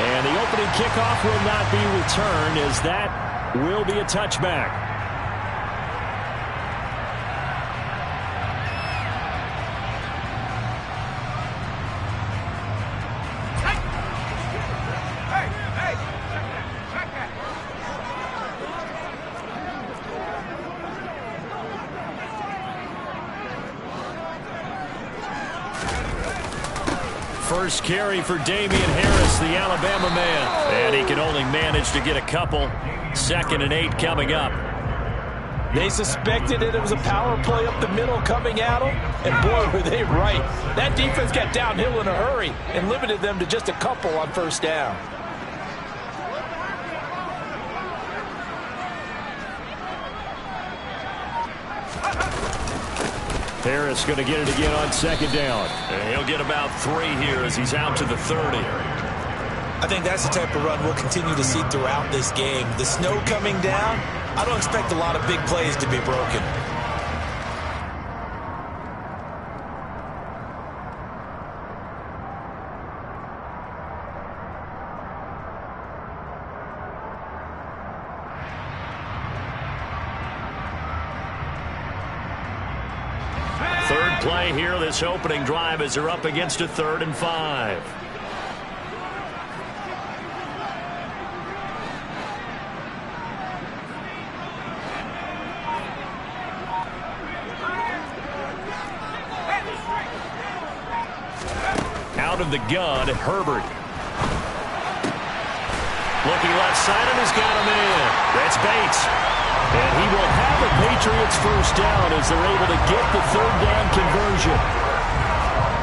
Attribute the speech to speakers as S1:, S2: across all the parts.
S1: And the opening kickoff will not be returned, as that will be a touchback. First carry for Damian Harris, the Alabama man. And he can only manage to get a couple. 2nd and 8 coming up.
S2: They suspected it was a power play up the middle coming at them. And boy, were they right. That defense got downhill in a hurry and limited them to just a couple on first down.
S1: Harris going to get it again on 2nd down. And he'll get about 3 here as he's out to the 30.
S3: I think that's the type of run we'll continue to see throughout this game. The snow coming down, I don't expect a lot of big plays to be broken.
S1: Third play here, this opening drive, as they're up against a 3rd and 5. Out of the gun, Herbert. Looking left side, and he's got him in. That's Bates. And he will have the Patriots first down as they're able to get the 3rd down conversion.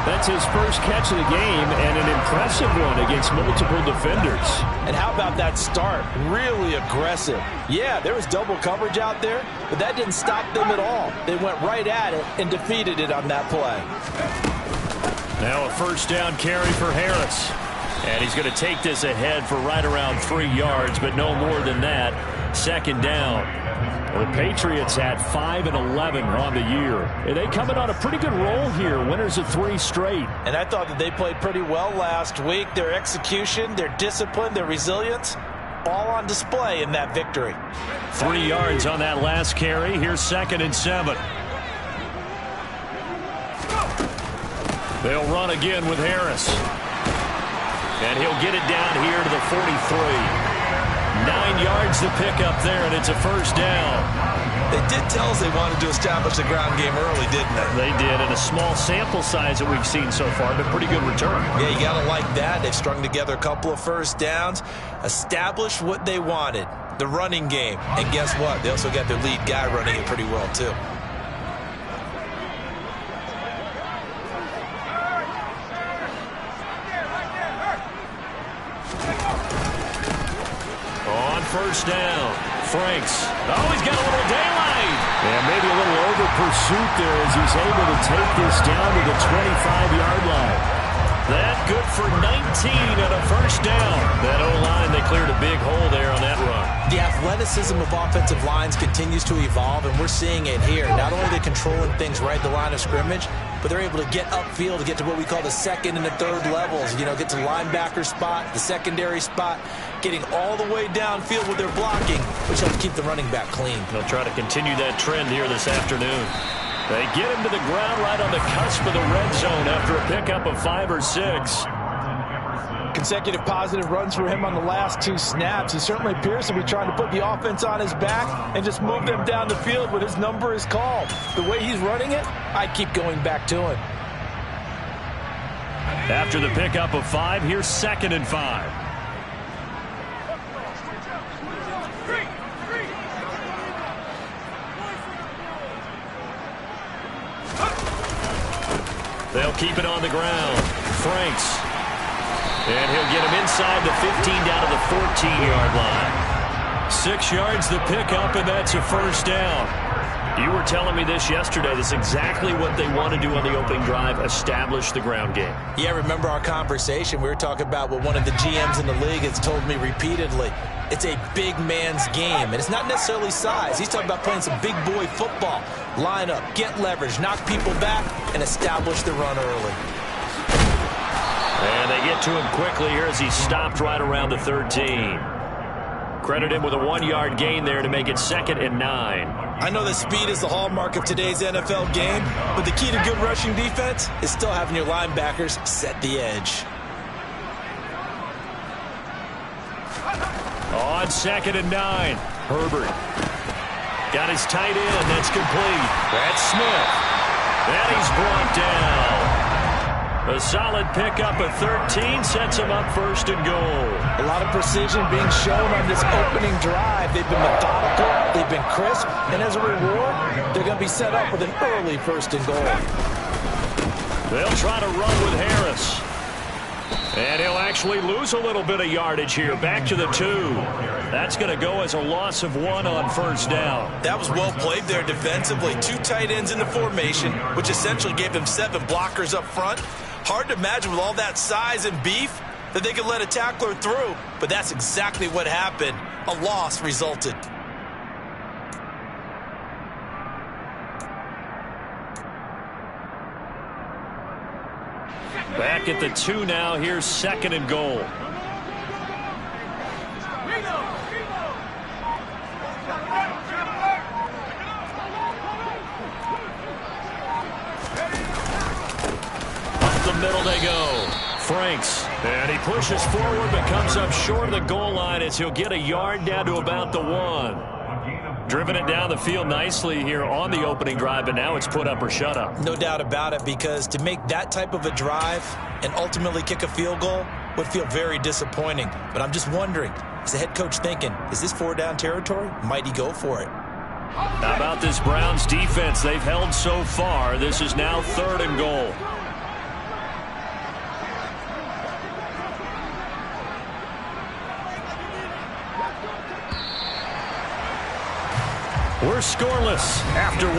S1: That's his first catch of the game, and an impressive one against multiple defenders.
S2: And how about that start? Really aggressive. Yeah, there was double coverage out there, but that didn't stop them at all. They went right at it and defeated it on that play.
S1: Now a first down carry for Harris. And he's going to take this ahead for right around 3 yards, but no more than that. 2nd down. Well, the Patriots had 5 and 11 on the year. And they coming on a pretty good roll here. Winners of 3 straight.
S2: And I thought that they played pretty well last week. Their execution, their discipline, their resilience, all on display in that victory.
S1: 3 yards on that last carry. Here's 2nd and 7. They'll run again with Harris. And he'll get it down here to the 43. 9 yards to pick up there, and it's a first down.
S3: They did tell us they wanted to establish the ground game early, didn't they?
S1: They did, and a small sample size that we've seen so far, but pretty good return.
S3: Yeah, you got to like that. They've strung together a couple of first downs, established what they wanted, the running game. And guess what? They also got their lead guy running it pretty well, too.
S1: First down. Franks. Oh, he's got a little daylight. And maybe a little over pursuit there as he's able to take this down to the 25-yard line. That good for 19 and a first down. That O-line, they cleared a big hole there on that run.
S3: The athleticism of offensive lines continues to evolve, and we're seeing it here. Not only are they controlling things right at the line of scrimmage, but they're able to get upfield to get to what we call the 2nd and the 3rd levels. You know, get to linebacker spot, the secondary spot, getting all the way downfield with their blocking, which helps keep the running back clean.
S1: They'll try to continue that trend here this afternoon. They get him to the ground right on the cusp of the red zone after a pickup of 5 or 6.
S2: Consecutive positive runs for him on the last 2 snaps. He certainly appears to be trying to put the offense on his back and just move them down the field when his number is called. The way he's running it, I keep going back to him.
S1: After the pickup of 5, here's 2nd and 5. They'll keep it on the ground. Franks. And he'll get him inside the 15 down to the 14-yard line. 6 yards the pickup, and that's a first down. You were telling me this yesterday. That's exactly what they want to do on the opening drive, establish the ground game.
S3: Yeah, remember our conversation? We were talking about what one of the GMs in the league has told me repeatedly. It's a big man's game, and it's not necessarily size. He's talking about playing some big boy football. Line up, get leverage, knock people back, and establish the run early.
S1: And they get get to him quickly here as he stopped right around the 13. Credit him with a 1-yard gain there to make it 2nd and 9.
S2: I know that speed is the hallmark of today's NFL game, but the key to good rushing defense is still having your linebackers set the edge.
S1: On 2nd and 9, Herbert got his tight end. That's complete. That's Smith. And he's brought down. A solid pickup of 13 sets him up 1st and goal.
S2: A lot of precision being shown on this opening drive. They've been methodical, they've been crisp, and as a reward, they're going to be set up with an early 1st and goal.
S1: They'll try to run with Harris. And he'll actually lose a little bit of yardage here. Back to the 2. That's going to go as a loss of 1 on 1st down.
S2: That was well played there defensively. 2 tight ends in the formation, which essentially gave them 7 blockers up front. Hard to imagine with all that size and beef that they could let a tackler through, but that's exactly what happened. A loss resulted.
S1: Back at the 2 now. Here's 2nd and goal. Up the middle they go. Franks. And he pushes forward but comes up short of the goal line as he'll get a yard down to about the 1. Driven it down the field nicely here on the opening drive, but now it's put up or shut up.
S2: No doubt about it, because to make that type of a drive and ultimately kick a field goal would feel very disappointing. But I'm just wondering, is the head coach thinking, is this 4-down territory? Might he go for it?
S1: How about this Browns defense they've held so far? This is now 3rd and goal. We're scoreless after 1.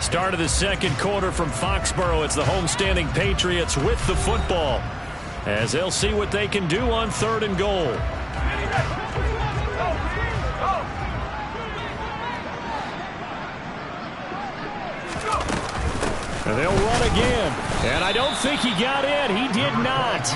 S1: Start of the 2nd quarter from Foxborough. It's the homestanding Patriots with the football, as they'll see what they can do on 3rd and goal. And they'll run again. And I don't think he got in. He did not.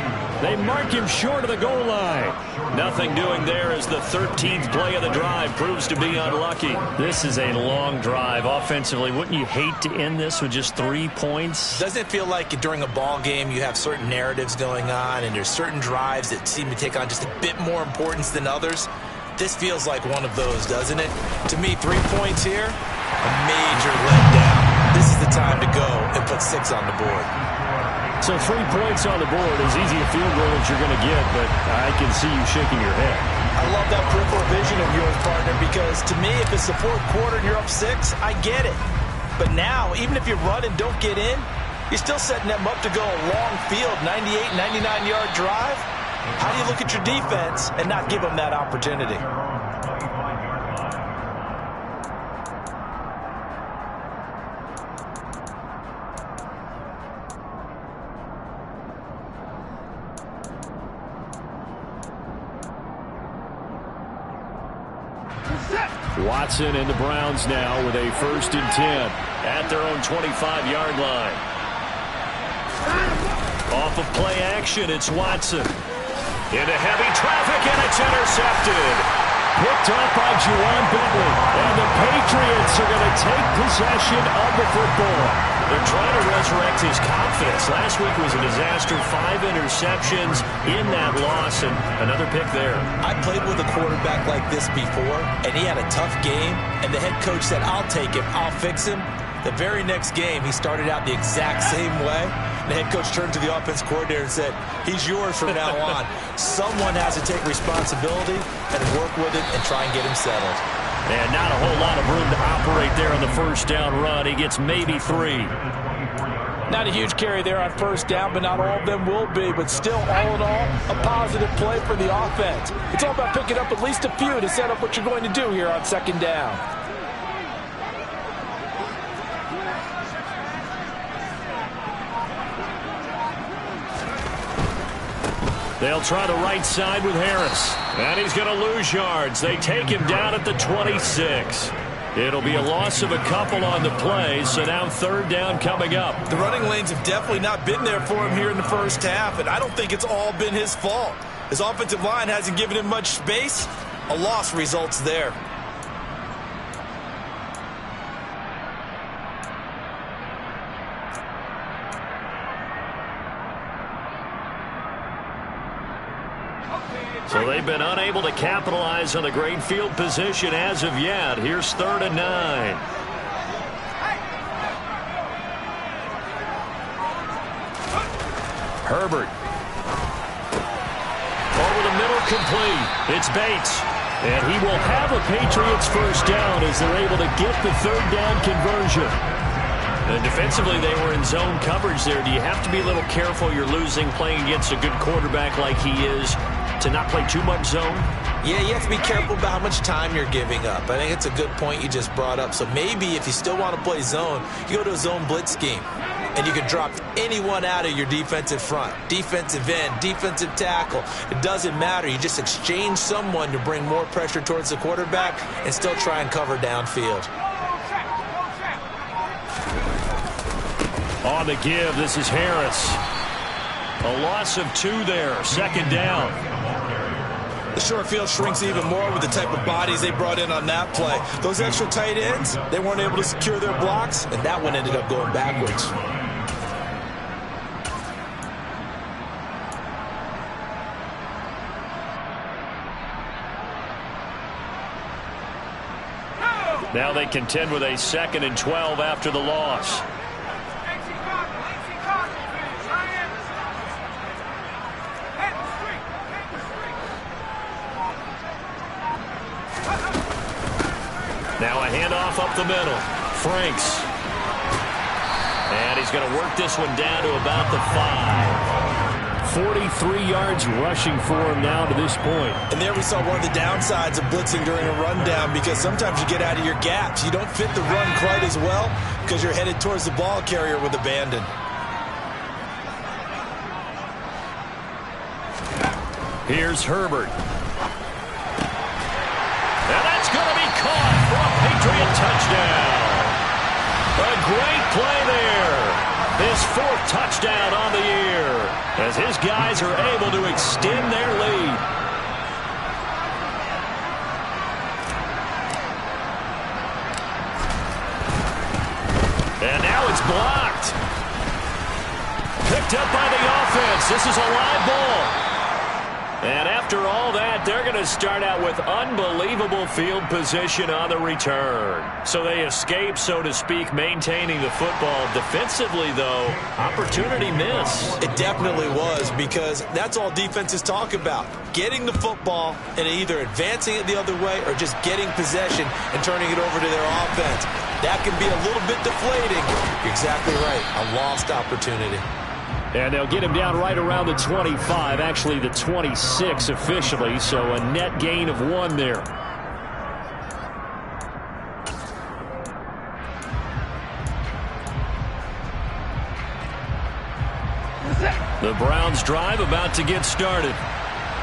S1: They mark him short of the goal line. Nothing doing there as the 13th play of the drive proves to be unlucky. This is a long drive offensively. Wouldn't you hate to end this with just 3 points?
S2: Doesn't it feel like during a ball game you have certain narratives going on and there's certain drives that seem to take on just a bit more importance than others? This feels like one of those, doesn't it? To me, 3 points here, a major letdown. This is the time to go and put 6 on the board.
S1: So 3 points on the board, as easy a field goal as you're going to get, but I can see you shaking your head.
S2: I love that peripheral vision of yours, partner, because to me, if it's the 4th quarter and you're up 6, I get it. But now, even if you run and don't get in, you're still setting them up to go a long field, 98, 99-yard drive. How do you look at your defense and not give them that opportunity?
S1: Watson and the Browns now with a 1st and 10 at their own 25-yard line. Off of play action, it's Watson. Into heavy traffic, and it's intercepted. Picked up by Juwan Bentley. And the Patriots are going to take possession of the football. They're trying to resurrect his confidence. Last week was a disaster. 5 interceptions in that loss, and another pick there.
S2: I played with a quarterback like this before, and he had a tough game, and the head coach said, I'll take him, I'll fix him. The very next game, he started out the exact same way. The head coach turned to the offense coordinator and said, he's yours from now on. Someone has to take responsibility and work with it and try and get him settled.
S1: And not a whole lot of room to operate there on the 1st down run. He gets maybe 3.
S2: Not a huge carry there on 1st down, but not all of them will be. But still, all in all, a positive play for the offense. It's all about picking up at least a few to set up what you're going to do here on 2nd down.
S1: They'll try the right side with Harris. And he's going to lose yards. They take him down at the 26. It'll be a loss of a couple on the play, so now third down coming up.
S2: The running lanes have definitely not been there for him here in the first half, and I don't think it's all been his fault. His offensive line hasn't given him much space. A loss results there.
S1: So they've been unable to capitalize on the great field position as of yet. Here's 3rd and 9. Herbert. Over the middle, complete. It's Bates. And he will have a Patriots first down as they're able to get the third down conversion. And defensively, they were in zone coverage there. Do you have to be a little careful? You're losing playing against a good quarterback like he is to not play too much zone?
S3: Yeah, you have to be careful about how much time you're giving up. I think it's a good point you just brought up. So maybe if you still want to play zone, you go to a zone blitz scheme. And you can drop anyone out of your defensive front. Defensive end, defensive tackle. It doesn't matter. You just exchange someone to bring more pressure towards the quarterback and still try and cover downfield.
S1: On the give, this is Harris. A loss of 2 there. 2nd down.
S2: The short field shrinks even more with the type of bodies they brought in on that play. Those extra tight ends, they weren't able to secure their blocks, and that one ended up going backwards.
S1: Now they contend with a 2nd and 12 after the loss. Now a handoff up the middle. Franks. And he's going to work this one down to about the 5. 43 yards rushing for him now to this point.
S2: And there we saw one of the downsides of blitzing during a rundown, because sometimes you get out of your gaps. You don't fit the run quite as well because you're headed towards the ball carrier with abandon.
S1: Here's Herbert. And that's going to be caught for a Patriot touchdown. A great play there. His 4th touchdown on the year as his guys are able to extend their lead. And now it's blocked. Picked up by the offense. This is a live ball. And after all that, they're going to start out with unbelievable field position on the return. So they escape, so to speak, maintaining the football. Defensively, though, opportunity miss.
S2: It definitely was, because that's all defenses talk about. Getting the football and either advancing it the other way or just getting possession and turning it over to their offense. That can be a little bit deflating. You're exactly right. A lost opportunity.
S1: And they'll get him down right around the 25, actually the 26 officially, so a net gain of 1 there. The Browns drive about to get started.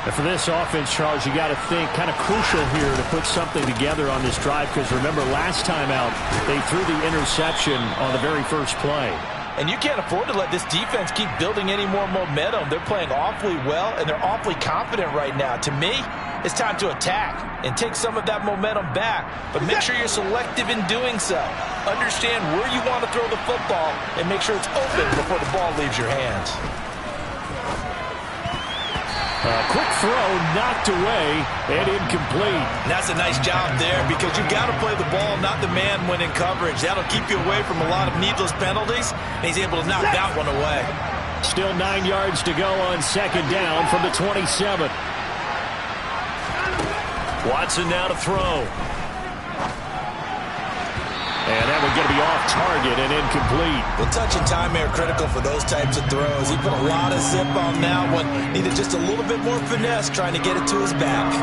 S4: And for this offense, Charles, you got to think kind of crucial here to put something together on this drive, because remember last time out they threw the interception on the very first play.
S2: And you can't afford to let this defense keep building any more momentum. They're playing awfully well, and they're awfully confident right now. To me, it's time to attack and take some of that momentum back, but make sure you're selective in doing so. Understand where you want to throw the football and make sure it's open before the ball leaves your hands.
S1: A quick throw knocked away and incomplete.
S2: And that's a nice job there, because you've got to play the ball, not the man when in coverage. That'll keep you away from a lot of needless penalties, and he's able to knock that one away.
S1: Still 9 yards to go on 2nd down from the 27. Watson now to throw. And that one's going to be off target and incomplete.
S2: Well, touch and time are critical for those types of throws. He put a lot of zip on that one. Needed just a little bit more finesse trying to get it to his back.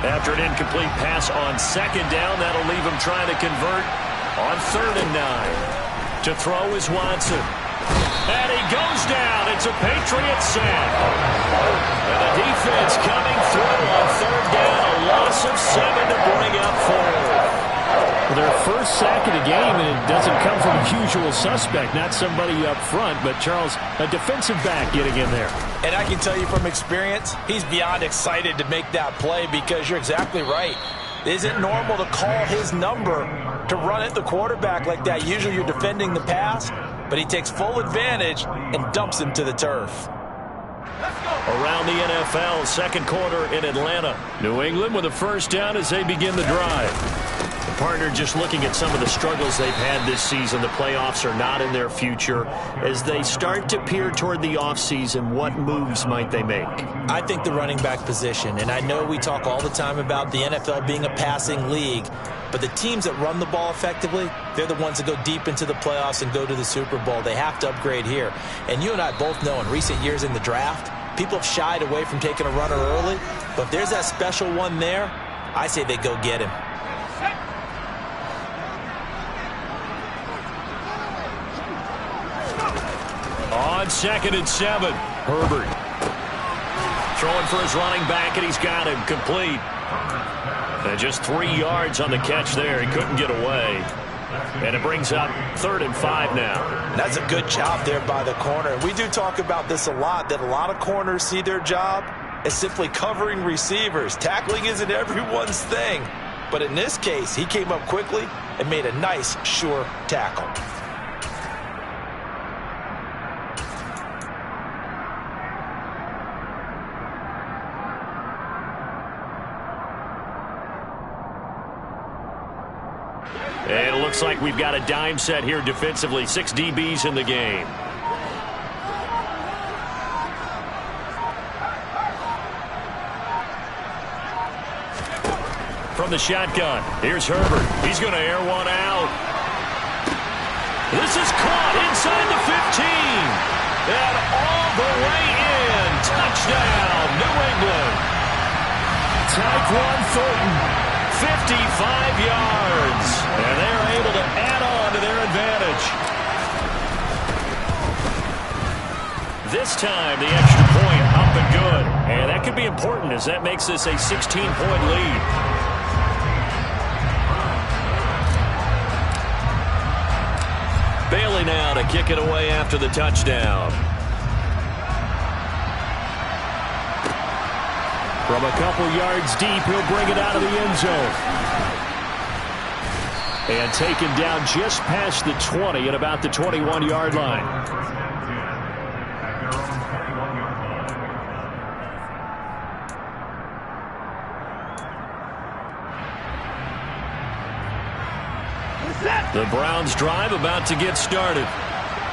S1: After an incomplete pass on 2nd down, that'll leave him trying to convert on 3rd and 9. To throw is Watson. And he goes down. It's a Patriot sack. And the defense coming through on third down. A loss of 7 to bring up fourth.
S4: Their first sack of the game, and it doesn't come from a usual suspect, not somebody up front, but Charles, a defensive back getting in there.
S2: And I can tell you from experience, he's beyond excited to make that play because you're exactly right. It isn't normal to call his number to run at the quarterback like that. Usually you're defending the pass, but he takes full advantage and dumps him to the turf.
S1: Around the NFL, second quarter in Atlanta. New England with a first down as they begin the drive. The partner just looking at some of the struggles they've had this season. The playoffs are not in their future. As they start to peer toward the offseason, what moves might they make?
S3: I think the running back position, and I know we talk all the time about the NFL being a passing league, but the teams that run the ball effectively, they're the ones that go deep into the playoffs and go to the Super Bowl. They have to upgrade here. And you and I both know in recent years in the draft, people have shied away from taking a runner early, but if there's that special one there, I say they go get him.
S1: On 2nd and 7, Herbert. Throwing for his running back, and he's got him complete. And just 3 yards on the catch there. He couldn't get away. And it brings up 3rd and 5 now.
S2: That's a good job there by the corner. We do talk about this a lot, that a lot of corners see their job as simply covering receivers. Tackling isn't everyone's thing. But in this case, he came up quickly and made a nice, sure tackle.
S1: And it looks like we've got a dime set here defensively. 6 DBs in the game. From the shotgun, here's Herbert. He's going to air one out. This is caught inside the 15. And all the way in. Touchdown, New England. Tyquan Thornton. 55 yards, and they're able to add on to their advantage. This time, the extra point up and good. And that could be important as that makes this a 16-point lead. Bailey now to kick it away after the touchdown.
S4: From a couple yards deep, he'll bring it out of the end zone. And taken down just past the 20 at about the 21-yard line. The Browns drive about to get started.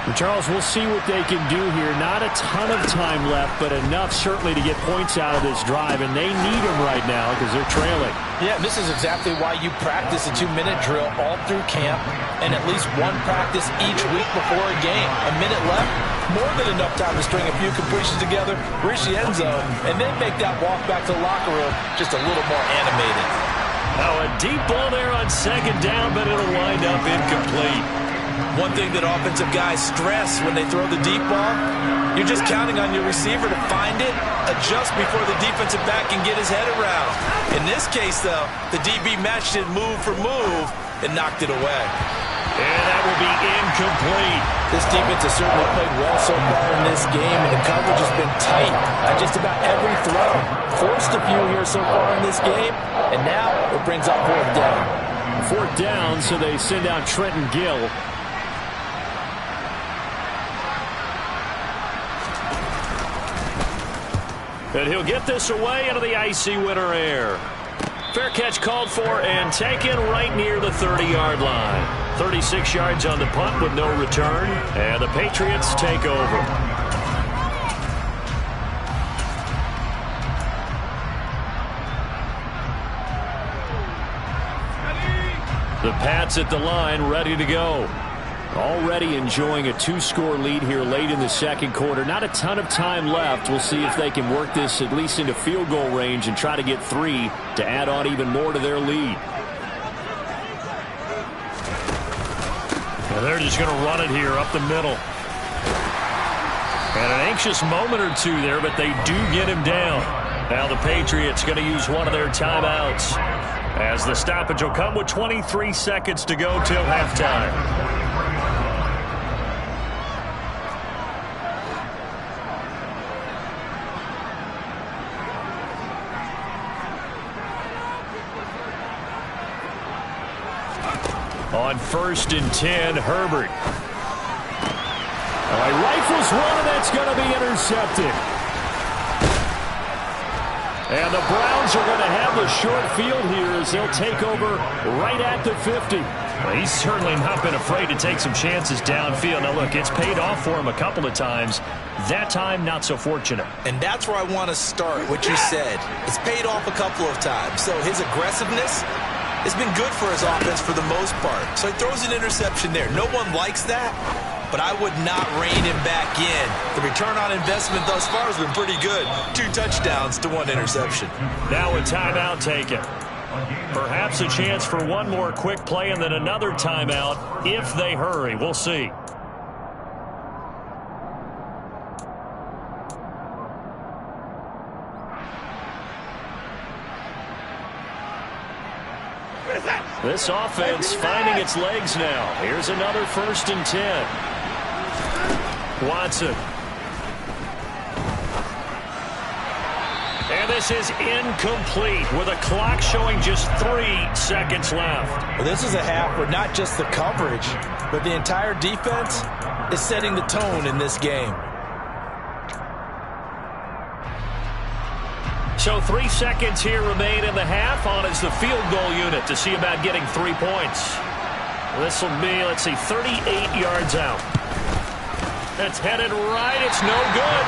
S4: And Charles, we'll see what they can do here. Not a ton of time left, but enough certainly to get points out of this drive, and they need them right now because they're trailing.
S2: Yeah, this is exactly why you practice a 2-minute drill all through camp and at least one practice each week before a game. A minute left, more than enough time to string a few completions together, reach the end zone, and then make that walk back to the locker room just a little more animated.
S1: Now a deep ball there on 2nd down, but it'll wind up incomplete.
S2: One thing that offensive guys stress when they throw the deep ball, you're just counting on your receiver to find it, adjust before the defensive back can get his head around. In this case, though, the DB matched it move for move and knocked it away.
S1: And that will be incomplete.
S2: This defense has certainly played well so far in this game, and the coverage has been tight on just about every throw. Forced a few here so far in this game, and now it brings up 4th down.
S4: 4th down, so they send out Trenton Gill.
S1: And he'll get this away into the icy winter air. Fair catch called for and taken right near the 30-yard line. 36 yards on the punt with no return. And the Patriots take over. The Pats at the line, ready to go. Already enjoying a 2-score lead here late in the second quarter. Not a ton of time left. We'll see if they can work this at least into field goal range and try to get 3 to add on even more to their lead. And they're just going to run it here up the middle. And an anxious moment or two there, but they do get him down. Now the Patriots going to use one of their timeouts, as the stoppage will come with 23 seconds to go till halftime. On 1st and 10, Herbert. Rifles one, and that's going to be intercepted. And the Browns are going to have the short field here as they'll take over right at the 50. Well, he's certainly not been afraid to take some chances downfield. Now, look, it's paid off for him a couple of times. That time, not so fortunate.
S3: And that's where I want to start, what you said. It's paid off a couple of times. So his aggressiveness has been good for his offense for the most part. So he throws an interception there. No one likes that, but I would not rein him back in. The return on investment thus far has been pretty good. 2 touchdowns to 1 interception.
S1: Now a timeout taken. Perhaps a chance for one more quick play and then another timeout if they hurry. We'll see. This offense finding its legs now. Here's another 1st and 10. Watson. And this is incomplete with a clock showing just 3 seconds left.
S2: Well, this is a half where not just the coverage, but the entire defense is setting the tone in this game.
S1: So 3 seconds here remain in the half. On is the field goal unit to see about getting 3 points. This will be, let's see, 38 yards out. It's headed right. It's no good.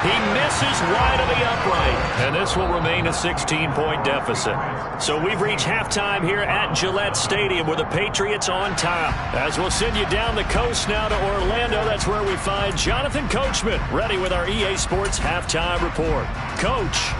S1: He misses wide of the upright. And this will remain a 16-point deficit. So we've reached halftime here at Gillette Stadium with the Patriots on top. As we'll send you down the coast now to Orlando, that's where we find Jonathan Coachman ready with our EA Sports halftime report. Coach.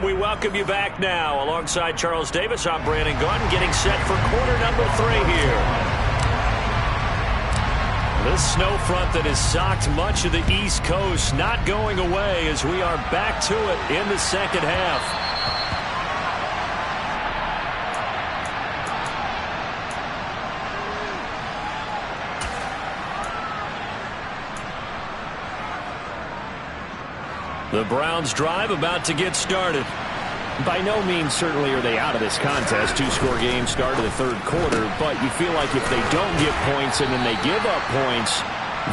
S1: We welcome you back now. Alongside Charles Davis, I'm Brandon Gordon, getting set for quarter number 3 here. This snow front that has socked much of the East Coast not going away as we are back to it in the second half. The Browns drive about to get started.
S4: By no means certainly are they out of this contest. 2-score game start of the 3rd quarter, but you feel like if they don't get points and then they give up points,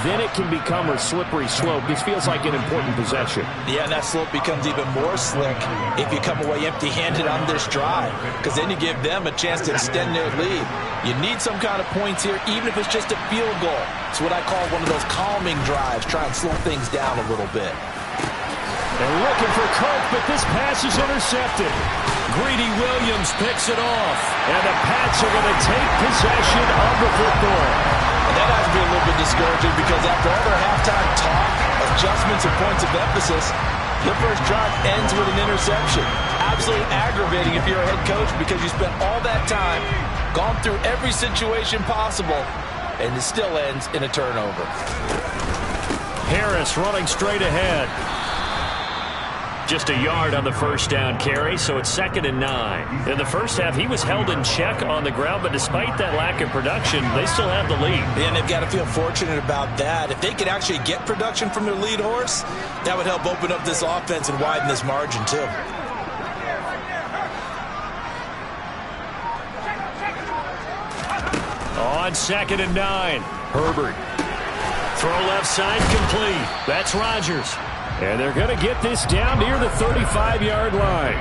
S4: then it can become a slippery slope. This feels like an important possession.
S2: Yeah, and that slope becomes even more slick if you come away empty-handed on this drive, because then you give them a chance to extend their lead. You need some kind of points here, even if it's just a field goal. It's what I call one of those calming drives. Try and slow things down a little bit.
S1: They're looking for Cook, but this pass is intercepted. Greedy Williams picks it off, and the Pats are going to take possession of the football.
S2: And that has to be a little bit discouraging because after all their halftime talk, adjustments and points of emphasis, the first drive ends with an interception. Absolutely aggravating if you're a head coach because you spent all that time, gone through every situation possible, and it still ends in a turnover.
S1: Harris running straight ahead. Just a yard on the first down carry, so it's 2nd and 9. In the first half, he was held in check on the ground, but despite that lack of production, they still have the lead.
S2: And they've got to feel fortunate about that. If they could actually get production from their lead horse, that would help open up this offense and widen this margin, too.
S1: On 2nd and 9, Herbert. Throw left side complete. That's Rodgers. And they're going to get this down near the 35-yard line.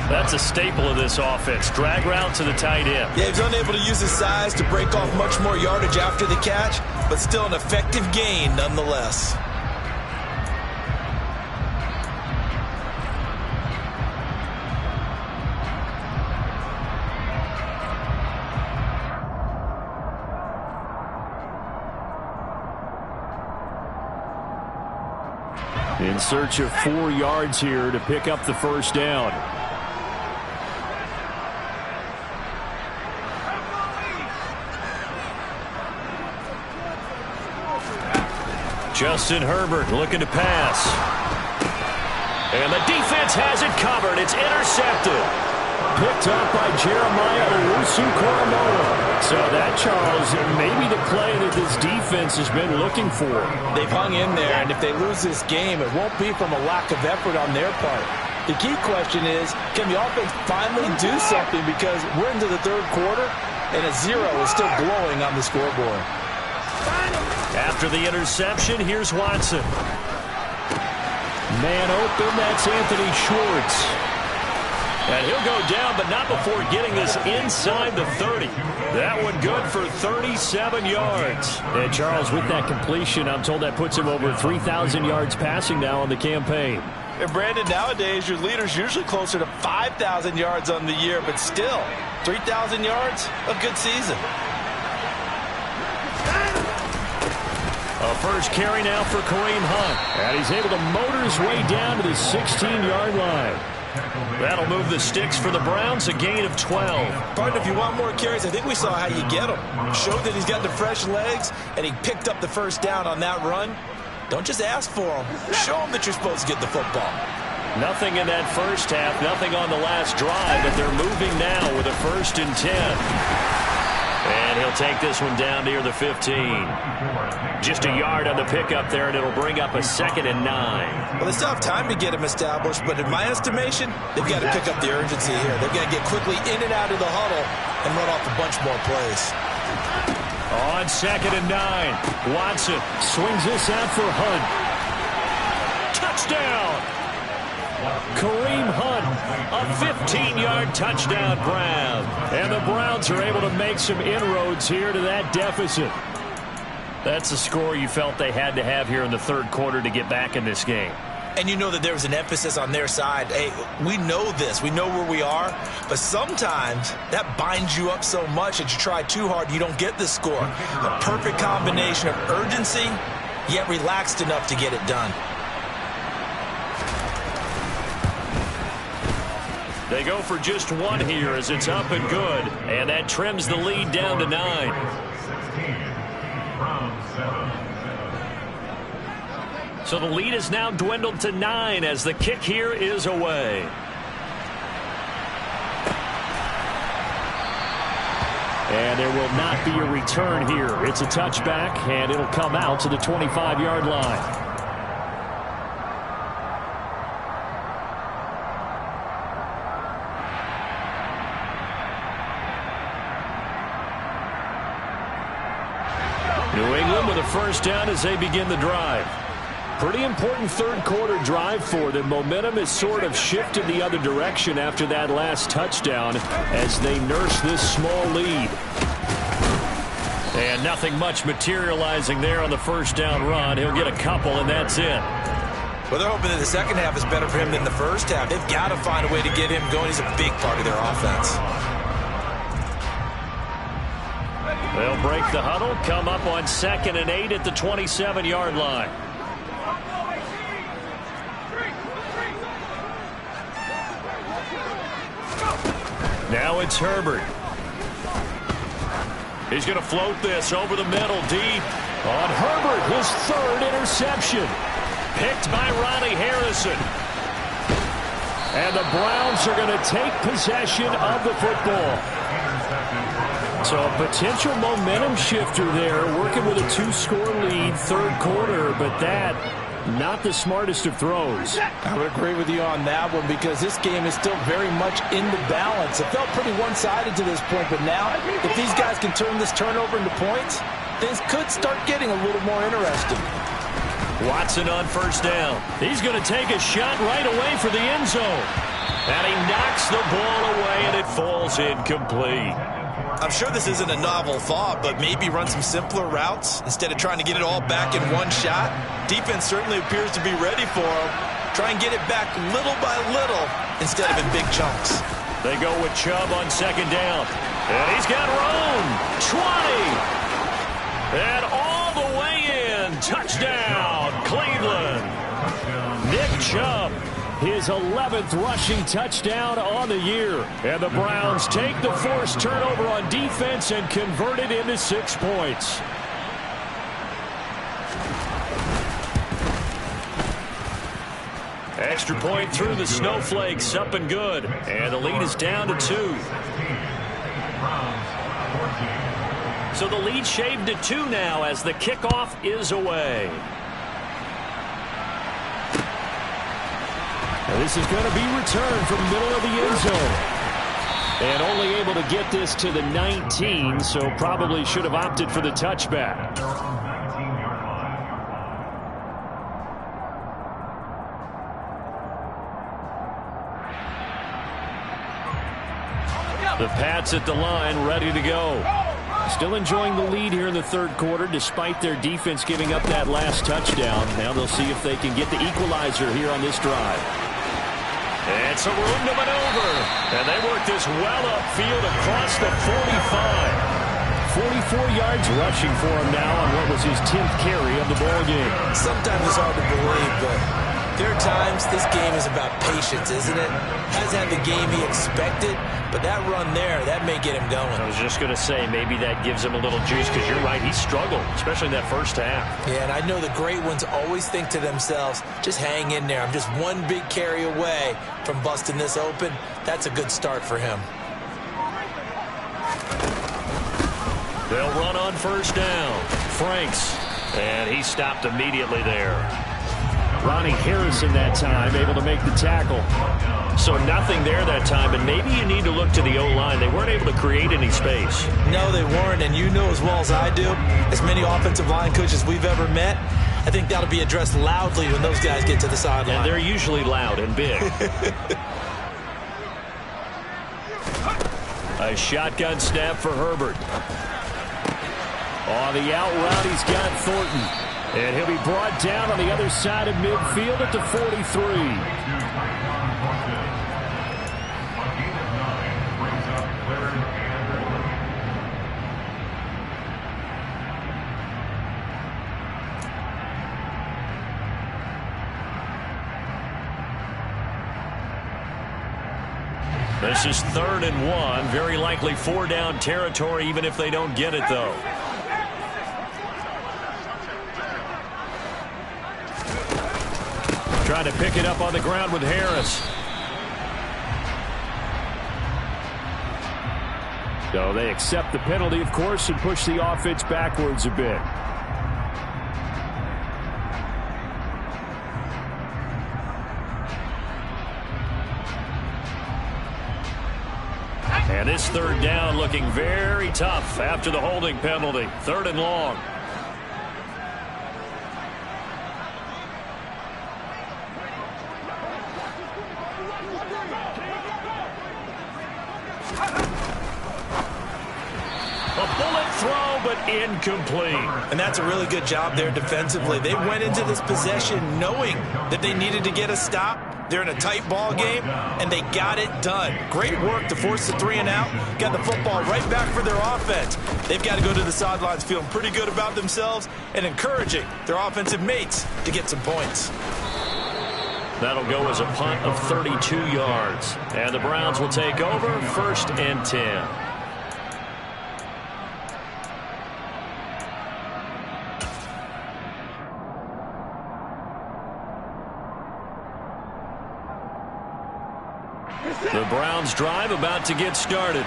S1: That's a staple of this offense. Drag route to the tight end.
S2: Yeah, he's unable to use his size to break off much more yardage after the catch, but still an effective gain nonetheless.
S4: In search of 4 yards here to pick up the first down.
S1: Justin Herbert looking to pass. And the defense has it covered. It's intercepted.
S4: Picked up by Jeremiah Owusu-Koramoah. So that, Charles, may be the play that this defense has been looking for.
S2: They've hung in there, and if they lose this game, it won't be from a lack of effort on their part. The key question is, can the offense finally do something, because we're into the third quarter, and a 0 is still glowing on the scoreboard.
S1: After the interception, here's Watson.
S4: Man open, that's Anthony Schwartz.
S1: And he'll go down, but not before getting this inside the 30. That one good for 37 yards.
S4: And Charles, with that completion, I'm told that puts him over 3,000 yards passing now on the campaign.
S2: And Brandon, nowadays your leader's usually closer to 5,000 yards on the year, but still, 3,000 yards, a good season.
S1: A first carry now for Kareem Hunt.
S4: And he's able to motor his way down to the 16-yard line.
S1: That'll move the sticks for the Browns, a gain of 12.
S2: Partner, if you want more carries, I think we saw how you get them. Showed that he's got the fresh legs, and he picked up the first down on that run. Don't just ask for them. Show them that you're supposed to get the football.
S1: Nothing in that first half, nothing on the last drive, but they're moving now with a 1st and 10. And he'll take this one down near the 15. Just a yard on the pickup there, and it'll bring up a 2nd and 9.
S2: Well, they still have time to get him established, but in my estimation, they've got to pick up the urgency here. They've got to get quickly in and out of the huddle and run off a bunch more plays.
S1: On 2nd and 9, Watson
S4: swings this out for Hunt.
S1: Touchdown! Kareem Hunt, a 15-yard touchdown grab.
S4: And the Browns are able to make some inroads here to that deficit.
S1: That's the score you felt they had to have here in the third quarter to get back in this game.
S2: And you know that there was an emphasis on their side. Hey, we know this. We know where we are. But sometimes that binds you up so much that you try too hard, you don't get the score. A perfect combination of urgency, yet relaxed enough to get it done.
S1: They go for just one here as it's up and good. And that trims the lead down to 9. So the lead is now dwindled to 9 as the kick here is away.
S4: And there will not be a return here. It's a touchback, and it'll come out to the 25-yard line.
S1: New England with a first down as they begin the drive.
S4: Pretty important third quarter drive for them. Momentum has sort of shifted the other direction after that last touchdown as they nurse this small lead.
S1: And nothing much materializing there on the first down run. He'll get a couple, and that's it.
S2: Well, they're hoping that the second half is better for him than the first half. They've got to find a way to get him going. He's a big part of their offense.
S1: They'll break the huddle, come up on 2nd and 8 at the 27-yard line. Now it's Herbert. He's going to float this over the middle deep.
S4: On Herbert, his 3rd interception.
S1: Picked by Ronnie Harrison.
S4: And the Browns are going to take possession of the football. So a potential momentum shifter there, working with a 2-score lead, third quarter, but that, not the smartest of throws.
S2: I would agree with you on that one because this game is still very much in the balance. It felt pretty one-sided to this point, but now if these guys can turn this turnover into points, things could start getting a little more interesting.
S1: Watson on first down. He's going to take a shot right away for the end zone. And he knocks the ball away, and it falls incomplete.
S2: I'm sure this isn't a novel thought, but maybe run some simpler routes instead of trying to get it all back in one shot. Defense certainly appears to be ready for him. Try and get it back little by little instead of in big chunks.
S1: They go with Chubb on 2nd down. And he's got room. 20. And all the way in. Touchdown, Cleveland.
S4: Nick Chubb, his 11th rushing touchdown on the year. And the Browns take the forced turnover on defense and convert it into 6 points. Extra point through the snowflakes, up and good. And the lead is down to 2. So the lead shaved to 2 now as the kickoff is away. Now this is going to be returned from the middle of the end zone. And only able to get this to the 19, so probably should have opted for the touchback. The Pats at the line, ready to go. Still enjoying the lead here in the third quarter, despite their defense giving up that last touchdown. Now they'll see if they can get the equalizer here on this drive. And some room to maneuver. And they work this well upfield across the 45. 44 yards rushing for him now on what was his 10th carry of the ball game.
S3: Sometimes it's hard to believe, but there are times this game is about patience, isn't it? Hasn't had the game he expected, but that run there, that may get him going.
S4: I was just going to say, maybe that gives him a little juice, because you're right, he struggled, especially in that first half.
S3: Yeah, and I know the great ones always think to themselves, just hang in there. I'm just one big carry away from busting this open. That's a good start for him.
S4: They'll run on first down. Franks, and he stopped immediately there. Ronnie Harrison that time able to make the tackle. So nothing there that time, and maybe you need to look to the O-line. They weren't able to create any space.
S3: No, they weren't, and you know as well as I do, as many offensive line coaches we've ever met, I think that'll be addressed loudly when those guys get to the sideline.
S4: And they're usually loud and big. A shotgun snap for Herbert. On the out route, he's got Thornton. And he'll be brought down on the other side of midfield at the 43. This is 3rd and 1. Very likely 4-down territory, even if they don't get it, though. Trying to pick it up on the ground with Harris. So they accept the penalty, of course, and push the offense backwards a bit. And this 3rd down looking very tough after the holding penalty. 3rd and long. Incomplete.
S2: And that's a really good job there defensively. They went into this possession knowing that they needed to get a stop. They're in a tight ball game, and they got it done. Great work to force the 3 and out. Got the football right back for their offense. They've got to go to the sidelines feeling pretty good about themselves and encouraging their offensive mates to get some points.
S4: That'll go as a punt of 32 yards. And the Browns will take over 1st and 10. The Browns drive about to get started.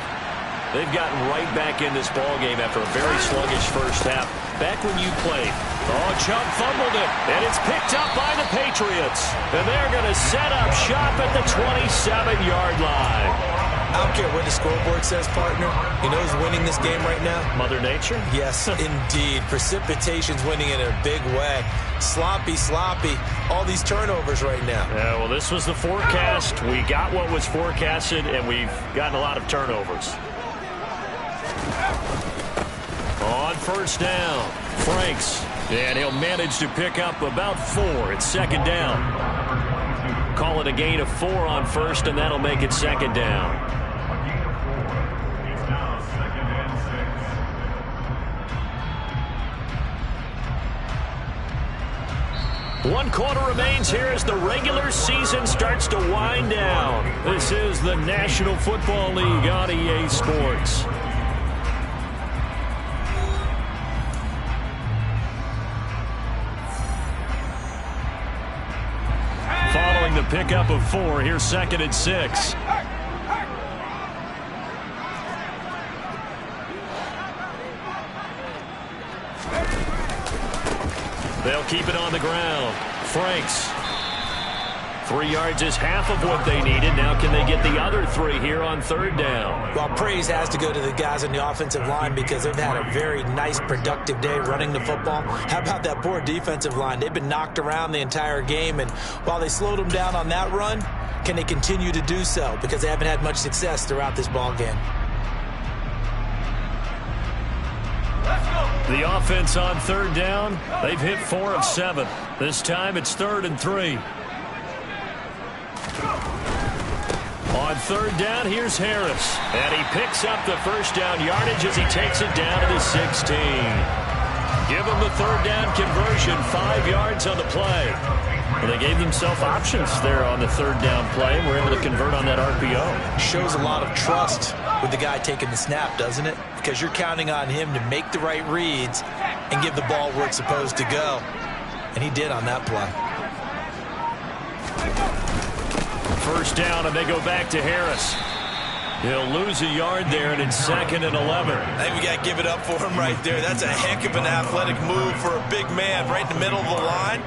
S4: They've gotten right back in this ballgame after a very sluggish first half. Back when you played. Oh, Chubb fumbled it, and it's picked up by the Patriots. And they're going to set up shop at the 27-yard line.
S3: I don't care what the scoreboard says, partner. You know who's winning this game right now?
S4: Mother Nature?
S3: Yes, indeed. Precipitation's winning in a big way. Sloppy, all these turnovers right now.
S4: Yeah, well, this was the forecast. We got what was forecasted, and we've gotten a lot of turnovers. On first down, Franks. And he'll manage to pick up about 4. It's 2nd down. Call it a gain of 4 on first, and that'll make it 2nd down.
S1: 1 quarter remains here as the regular season starts to wind down. This is the National Football League on EA Sports. Following the pickup of 4, here's 2nd and 6. They'll keep it on the ground. Franks. 3 yards is half of what they needed. Now can they get the other 3 here on 3rd down?
S3: Well, praise has to go to the guys on the offensive line because they've had a very nice, productive day running the football. How about that poor defensive line? They've been knocked around the entire game, and while they slowed them down on that run, can they continue to do so? Because they haven't had much success throughout this ball game.
S1: The offense on 3rd down, they've hit 4 of 7. This time it's 3rd and 3. On 3rd down, here's Harris. And he picks up the 1st down yardage as he takes it down to the 16. Give him the 3rd down conversion, 5 yards on the play. Well, they gave themselves options there on the 3rd down play and were able to convert on that RPO.
S3: Shows a lot of trust with the guy taking the snap, doesn't it? Because you're counting on him to make the right reads and give the ball where it's supposed to go. And he did on that play.
S1: 1st down, and they go back to Harris. He'll lose a yard there, and it's 2nd and 11.
S2: I think we got to give it up for him right there. That's a heck of an athletic move for a big man right in the middle of the line.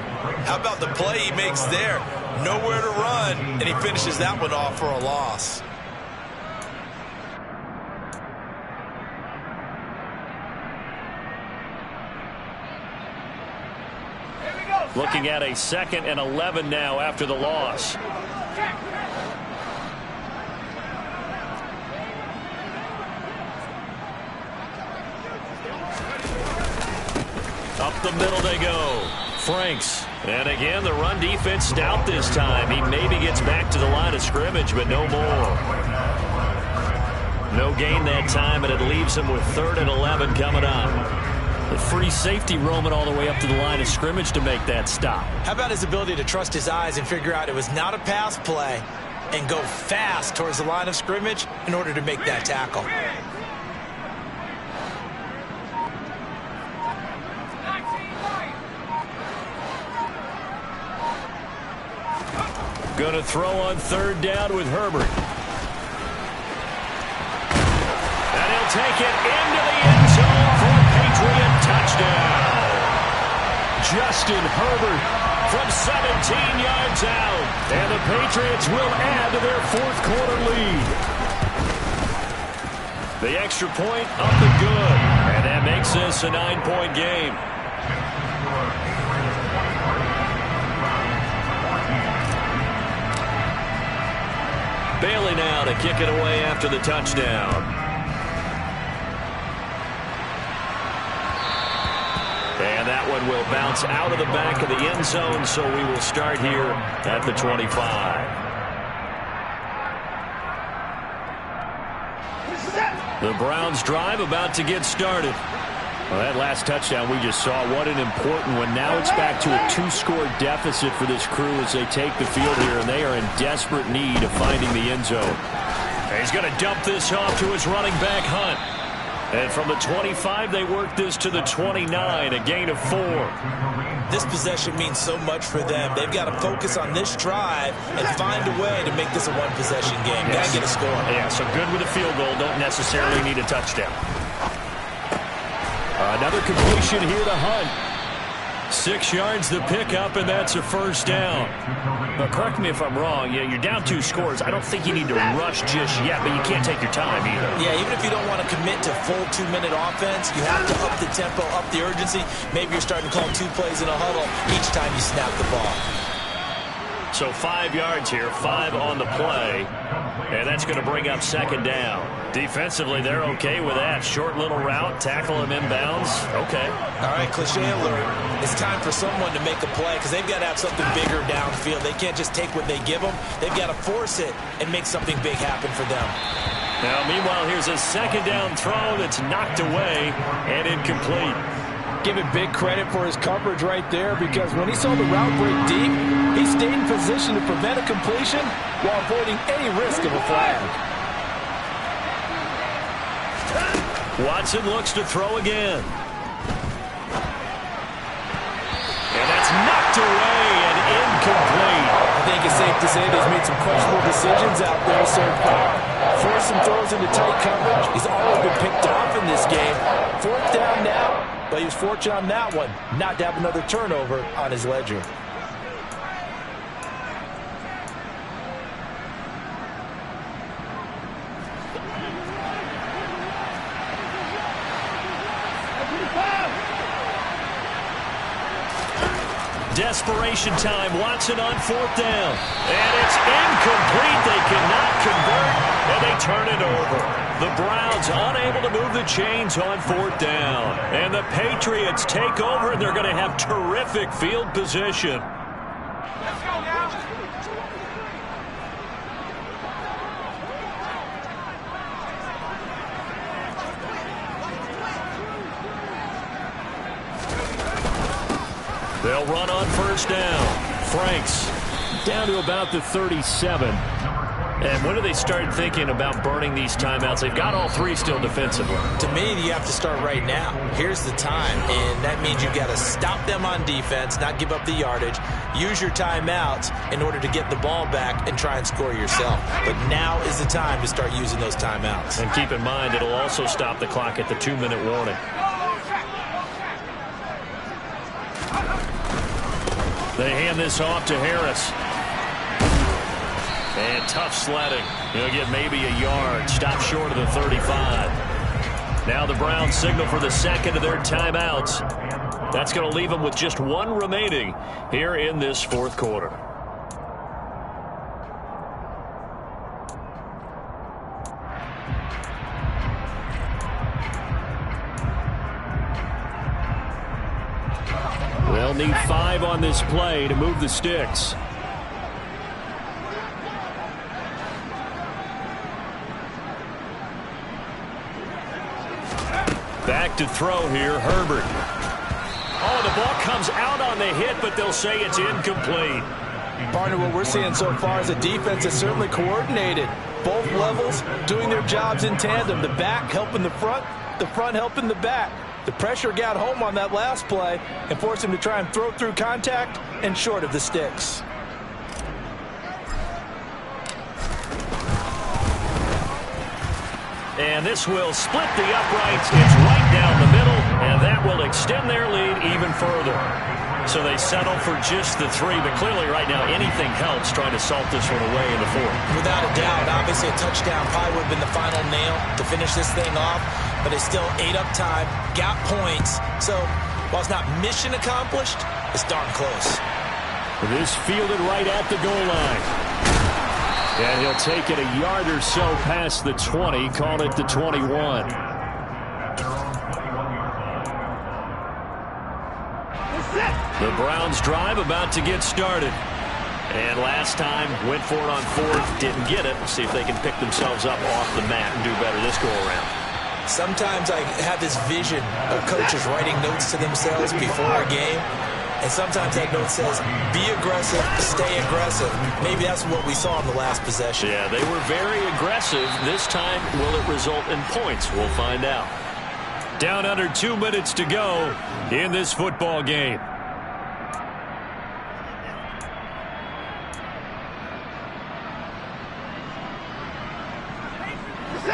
S2: How about the play he makes there? Nowhere to run, and he finishes that one off for a loss.
S1: Looking at a 2nd and 11 now after the loss. Up the middle they go. Franks. And again, the run defense stout this time. He maybe gets back to the line of scrimmage, but no more. No gain that time, and it leaves him with 3rd and 11 coming up. The free safety roaming all the way up to the line of scrimmage to make that stop.
S3: How about his ability to trust his eyes and figure out it was not a pass play and go fast towards the line of scrimmage in order to make that tackle?
S1: Going to throw on 3rd down with Herbert. And he'll take it into the end zone for a Patriot touchdown. Justin Herbert from 17 yards out. And the Patriots will add to their 4th quarter lead. The extra point up and good. And that makes this a 9-point game. Bailey now to kick it away after the touchdown. And that one will bounce out of the back of the end zone, so we will start here at the 25. The Browns drive about to get started. Well, that last touchdown we just saw, what an important one. Now it's back to a 2-score deficit for this crew as they take the field here, and they are in desperate need of finding the end zone. And he's going to dump this off to his running back, Hunt. And from the 25, they work this to the 29, a gain of 4.
S3: This possession means so much for them. They've got to focus on this drive and find a way to make this a one-possession game.
S1: Yes.
S3: Got to get a score.
S1: Yeah, so good with a field goal. Don't necessarily need a touchdown. Another completion here to Hunt. 6 yards the pickup, and that's a 1st down. But correct me if I'm wrong. Yeah, you're down 2 scores. I don't think you need to rush just yet, but you can't take your time either.
S3: Yeah, even if you don't want to commit to full 2-minute offense, you have to up the tempo, up the urgency. Maybe you're starting to call 2 plays in a huddle each time you snap the ball.
S1: So 5 yards here, 5 on the play, and that's going to bring up 2nd down. Defensively, they're okay with that. Short little route, tackle him inbounds. Okay.
S3: All right, cliche alert. It's time for someone to make a play because they've got to have something bigger downfield. They can't just take what they give them. They've got to force it and make something big happen for them.
S1: Now, meanwhile, here's a 2nd down throw that's knocked away and incomplete.
S2: Give him big credit for his coverage right there, because when he saw the route break deep, he stayed in position to prevent a completion while avoiding any risk of a flag.
S1: Watson looks to throw again. And that's knocked away and incomplete.
S2: I think it's safe to say that he's made some questionable decisions out there so far. Forced some throws into tight coverage. He's already been picked off in this game. 4th down now, but he was fortunate on that one not to have another turnover on his ledger.
S1: Desperation time. Watson on 4th down. And it's incomplete. They cannot convert, and they turn it over. The Browns unable to move the chains on 4th down. And the Patriots take over, and they're going to have terrific field position.
S5: Let's go now.
S1: They'll run on 1st down. Franks
S4: Down to about the 37.
S1: And when do they start thinking about burning these timeouts? They've got all 3 still defensively.
S3: To me, you have to start right now. Here's the time, and that means you've got to stop them on defense, not give up the yardage, use your timeouts in order to get the ball back and try and score yourself. But now is the time to start using those timeouts.
S1: And keep in mind, it'll also stop the clock at the 2-minute warning. They hand this off to Harris. And tough sledding. He'll get maybe a yard. Stop short of the 35. Now the Browns signal for the second of their timeouts. That's going to leave them with just 1 remaining here in this 4th quarter.
S4: They'll need 5 on this play to move the sticks.
S1: Back to throw here, Herbert. Oh, the ball comes out on the hit, but they'll say it's incomplete.
S2: Partner, what we're seeing so far is a defense that's certainly coordinated. Both levels doing their jobs in tandem. The back helping the front helping the back. The pressure got home on that last play and forced him to try and throw through contact and short of the sticks.
S1: And this will split the uprights. It's right down the middle, and that will extend their lead even further. So they settle for just the 3, but clearly right now anything helps trying to salt this one away in the 4th.
S3: Without a doubt, obviously a touchdown probably would have been the final nail to finish this thing off, but it still ate up time, got points. So while it's not mission accomplished, it's darn close.
S4: This fielded right at the goal line. And he'll take it a yard or so past the 20, call it the 21.
S1: The Browns drive about to get started. And last time went for it on 4th, didn't get it. We'll see if they can pick themselves up off the mat and do better this go around.
S3: Sometimes I have this vision of coaches writing notes to themselves before a game. And sometimes that note says, be aggressive, stay aggressive. Maybe that's what we saw in the last possession.
S1: Yeah, they were very aggressive. This time, will it result in points? We'll find out. Down under 2 minutes to go in this football game.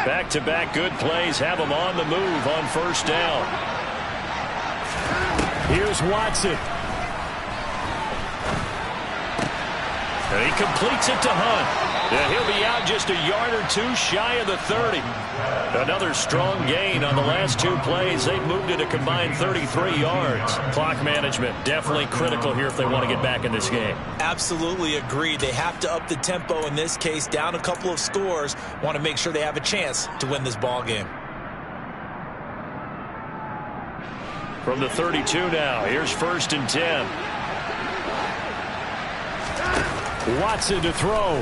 S1: Back-to-back good plays have them on the move on 1st down.
S4: Here's Watson.
S1: And he completes it to Hunt. And he'll be out just a yard or 2 shy of the 30. Another strong gain on the last 2 plays. They've moved it a combined 33 yards. Clock management definitely critical here if they want to get back in this game.
S3: Absolutely agreed. They have to up the tempo in this case, down a couple of scores. Want to make sure they have a chance to win this ball game.
S1: From the 32 now, here's 1st and 10.
S4: Watson to throw.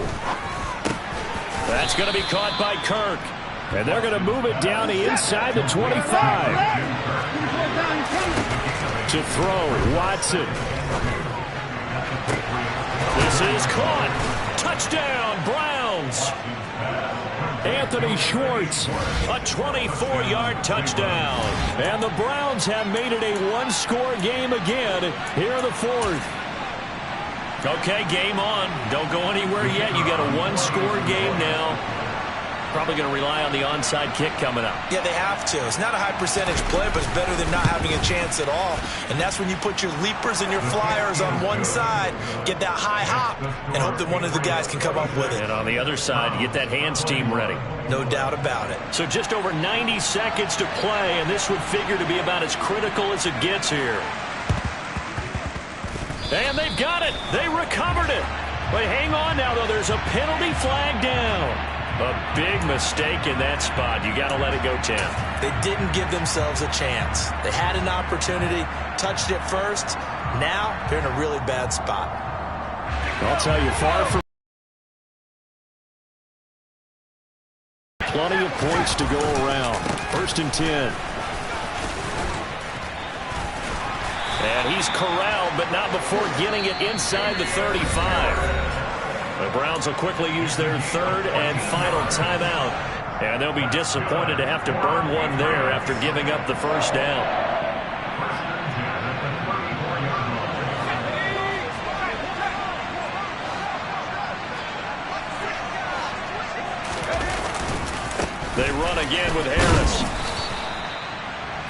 S1: That's going to be caught by Kirk.
S4: And they're going to move it down to inside the 25. To throw, Watson. This is caught. Touchdown, Browns. Anthony Schwartz, a 24-yard touchdown. And the Browns have made it a one-score game again here in the fourth.
S1: Okay, game on. Don't go anywhere yet. You got a one-score game now. Probably going to rely on the onside kick coming up.
S3: Yeah, they have to. It's not a high percentage play, but it's better than not having a chance at all. And that's when you put your leapers and your flyers on one side, get that high hop, and hope that one of the guys can come up with it.
S1: And on the other side, you get that hands team ready.
S3: No doubt about it.
S1: So just over 90 seconds to play, and this would figure to be about as critical as it gets here. And they've got it. They recovered it. But hang on now, though. There's a penalty flag down. A big mistake in that spot. You got to let it go, Tim.
S3: They didn't give themselves a chance. They had an opportunity, touched it first. Now they're in a really bad spot.
S4: I'll tell you, far from plenty of points to go around. 1st and 10.
S1: And he's corralled, but not before getting it inside the 35. The Browns will quickly use their third and final timeout. And they'll be disappointed to have to burn one there after giving up the first down. They run again with Harris.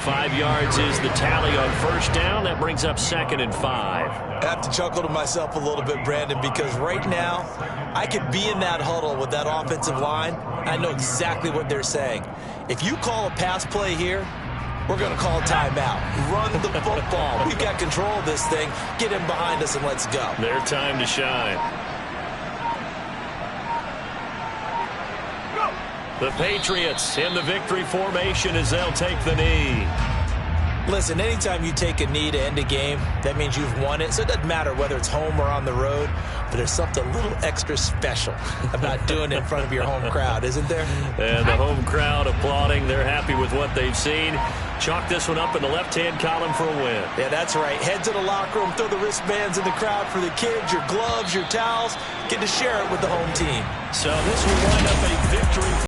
S1: 5 yards is the tally on first down. That brings up 2nd and 5.
S3: I have to chuckle to myself a little bit, Brandon, because right now I could be in that huddle with that offensive line. I know exactly what they're saying. If you call a pass play here, we're going to call a timeout. Run the football. We've got control of this thing. Get him behind us and let's go.
S1: Their time to shine. The Patriots in the victory formation as they'll take the knee.
S3: Listen, anytime you take a knee to end a game, that means you've won it. So it doesn't matter whether it's home or on the road, but there's something a little extra special about doing it in front of your home crowd, isn't there?
S1: And the home crowd applauding. They're happy with what they've seen. Chalk this one up in the left-hand column for a win.
S3: Yeah, that's right. Head to the locker room, throw the wristbands in the crowd for the kids, your gloves, your towels. Get to share it with the home team.
S1: So this will wind up a victory.